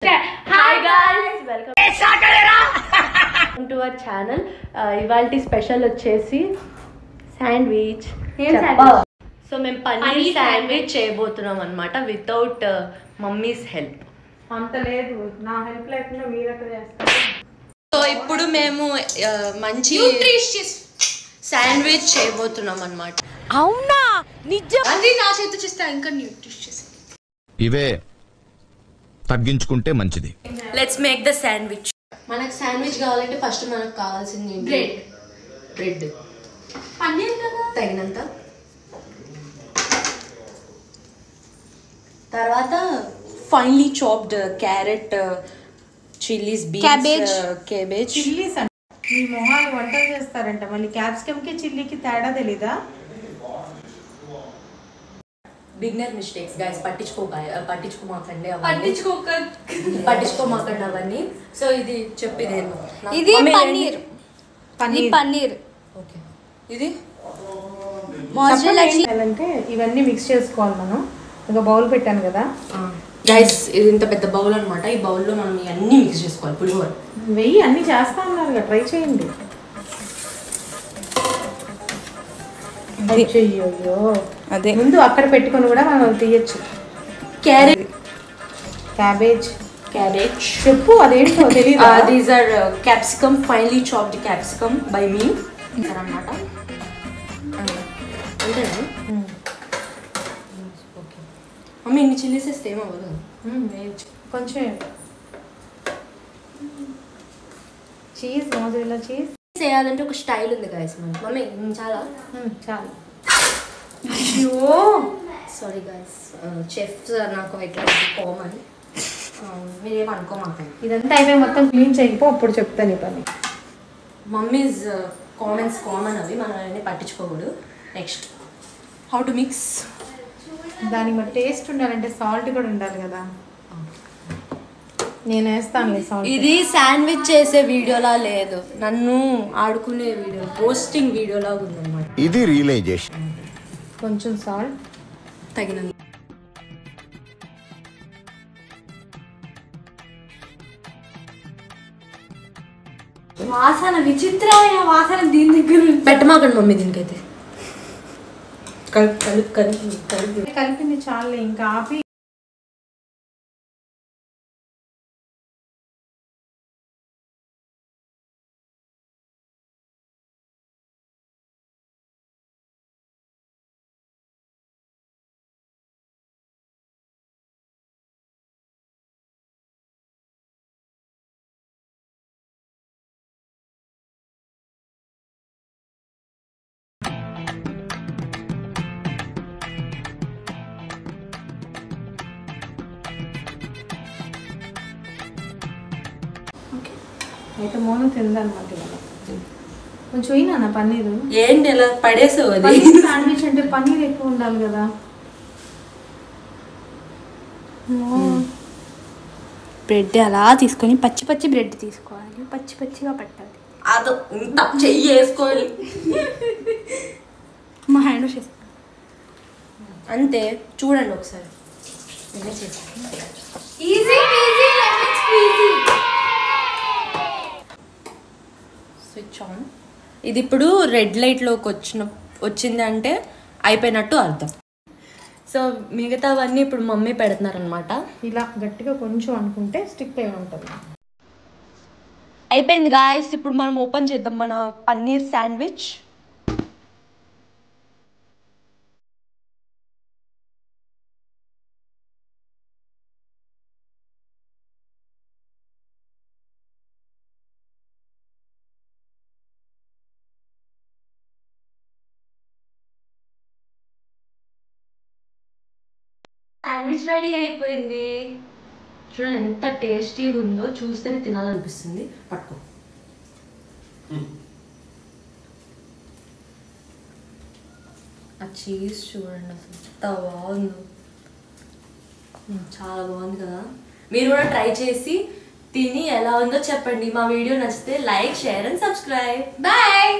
Hi guys, welcome to our channel. ఇవాల్టి special వచ్చేసి sandwich. So మేము పన్నీర్ శాండ్విచ్ చేయబోతున్నాం అన్నమాట వితౌట్ మమ్మీస్ హెల్ప్. అంత లేదు, నా హెల్ప్ లేకుండా మీరు ఎక్కడ చేస్తారు. సో ఇప్పుడు మేము మంచి శాండ్విచ్ చేయబోతున్నాం అన్నమాట. అవునా నిజం? అది నా చేతి చేస్తే ఇంకా న్యూట్రిషియస్. ఇవే తగ్గించుకుంటే మంచిది. Let's make the sandwich. మనకు శాండ్విచ్ కావాలంటే ఫస్ట్ మనకు కావాల్సింది బ్రెడ్ పన్నీర్ కదా తగినంత, తర్వాత finely chopped carrot, chillies, beans, cabbage. Chillies అంటే మీ మొహాలు వంటలు చేస్తారంట, మళ్ళీ క్యాప్సికమ్ కి చిల్లీకి తేడా తెలీదా? బిగినర్ మిస్టేక్స్ గైస్, పట్టించుకోమాకండి అవన్నీ. సో ఇది చెప్పేదేమో ఇది పన్నీర్ ఓకే. ఇది అంటే ఇవన్నీ మిక్స్ చేసుకోవాలి. మనం ఒక బౌల్ పెట్టాను కదా గైస్, ఇది ఇంత పెద్ద బౌల్ అనమాట. ఈ బౌల్లో మనం ఇవన్నీ మిక్స్ చేసుకోవాలి. పులిహోర వెయ్యి అన్ని చేస్తా ఉన్నారు, ట్రై చేయండి. అయ్యో అదే ముందు అక్కడ పెట్టుకొని కూడా మనం తీయచ్చు. క్యాబేజ్ చెప్పు, అదేంటో తెలియదు. These are capsicum, finely chopped capsicum by me అనమాట. అంతేనా? ఓకే మమ్మీ, ఇన్ని చిల్లీస్ వేస్తే ఏమవ్వదు. కొంచెం చీజ్, మోజరెల్లా చీజ్ చేయాలంటే ఒక స్టైల్ ఉంది గైస్. మమ్మీ చాలా చాలు. అయ్యో సారీ గైస్, చెఫ్స్ నాకు ఇట్లా కామన్, మీరేం అనుకోమాకండి. ఇదంతా అయిపోయి మొత్తం క్లీన్ చేయకపో, అప్పుడు చెప్తాను ఈ పని. మమ్మీస్ కామెంట్స్ కామన్, అవి మనం అన్నీ పట్టించుకోకూడదు. Next how to mix. దానికి మరి టేస్ట్ ఉండాలంటే సాల్ట్ కూడా ఉండాలి కదా. నేను వేస్తానులే సాల్ట్. ఇది శాండ్విచ్ చేసే వీడియోలా లేదు, నన్ను ఆడుకునే వీడియో, పోస్టింగ్ వీడియోలా ఉందన్నమాట. ఇది రియలైజేషన్. కొంచెం సాల్ట్ తగినంత. వాసన విచిత్రమైన వాసన దీని దగ్గర పెట్టమాకండి మమ్మీ దీనికైతే. కలిపింది చాలే, ఇంకా ఆపి. అయితే మోను తిందనమాట. కొంచెం అయినా పన్నీరు ఏంటి ఎలా పడేసావు? అది శాండ్విచ్ అంటే పన్నీర్ ఎక్కువ ఉండాలి కదా. బ్రెడ్ అలా తీసుకొని పచ్చి బ్రెడ్ తీసుకోవాలి, పచ్చిగా పట్టాలి. అదో ఇంత చెయ్యి వేసుకోవాలి. మా హ్యాండ్ వాష్ చేస్తాను అంతే. చూడండి ఒకసారి స్విచ్ ఆన్. ఇది ఇప్పుడు రెడ్ లైట్లోకి వచ్చింది అంటే అయిపోయినట్టు అర్థం. సో మిగతావన్నీ ఇప్పుడు మమ్మీ పెడుతున్నారనమాట. ఇలా గట్టిగా కొంచెం అనుకుంటే స్టిక్ అయి ఉంటుంది. అయిపోయింది గాయస్, ఇప్పుడు మనం ఓపెన్ చేద్దాం మన పన్నీర్ శాండ్విచ్. శాండ్విచ్ రెడీ అయిపోయింది. చూడండి ఎంత టేస్టీగా ఉందో, చూస్తేనే తినాలనిపిస్తుంది. పట్టుకో. ఆ చీజ్ చూడండి అసలు ఎంత బాగుందో, చాలా బాగుంది కదా. మీరు కూడా ట్రై చేసి తిని ఎలా ఉందో చెప్పండి. మా వీడియో నచ్చితే like, share and subscribe. Bye.